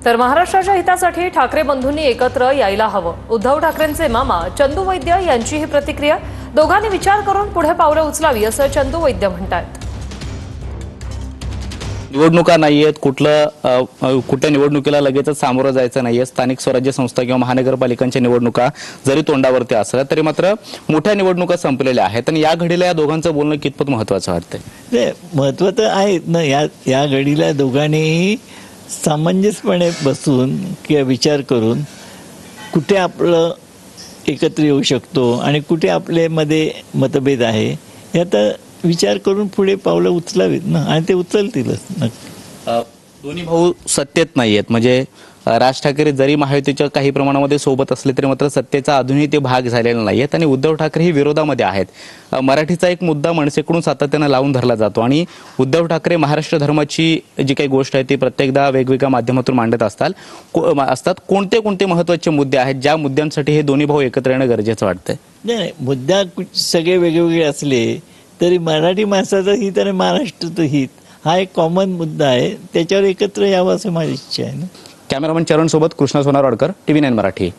तर महाराष्ट्राच्या हितासाठी ठाकरे बंधूंनी एकत्र यायला हवं. उद्धव ठाकरेंचे मामा चंदू वैद्य यांची ही प्रतिक्रिया. दोघांनी विचार करून पुढे पावलं उचलावी असं चंदू वैद्य म्हणतात. निवडणुका नाहीयेत, कुठल्या निवडणुकीला लगेचच सामोरं जायचं नाहीये. स्थानिक स्वराज्य संस्था किंवा महानगरपालिकांच्या निवडणुका जरी तोंडावरती असल्या तरी मात्र मोठ्या निवडणुका संपलेल्या आहेत आणि या घडीला या दोघांचं बोलणं कितपत महत्वाचं वाटतंय? महत्व तर आहे ना. या घडीला दोघांनीही सामंजस्यपणे बसून किंवा विचार करून कुठे आपलं एकत्र येऊ शकतो आणि कुठे आपल्यामध्ये मतभेद आहे याचा विचार करून पुढे पावलं उचलावीत ना, आणि ते उचलतीलच ना. दोन्ही भाऊ सत्तेत नाहीयेत, म्हणजे राज ठाकरे जरी महायुतीच्या काही प्रमाणामध्ये सोबत असले तरी मात्र सत्तेचा अजूनही ते भाग झालेला नाहीयेत आणि उद्धव ठाकरे ही विरोधामध्ये आहेत. मराठीचा एक मुद्दा मनसेकडून सातत्यानं लावून धरला जातो आणि उद्धव ठाकरे महाराष्ट्र धर्माची जी काही गोष्ट आहे ती प्रत्येकदा वेगवेगळ्या माध्यमातून मांडत असतात. कोणते कोणते महत्त्वाचे मुद्दे आहेत ज्या मुद्द्यांसाठी हे दोन्ही भाऊ एकत्र येणं गरजेचं वाटतंय? नाही, मुद्दा सगळे वेगवेगळे असले तरी मराठी माणसाचं हित आणि महाराष्ट्राचं हित हा एक कॉमन मुद्दा आहे. त्याच्यावर एकत्र यावं असं माझी इच्छा आहे ना. कॅमेरामन चरण सोबत कृष्णा सोनारवाडकर, TV9 मराठी.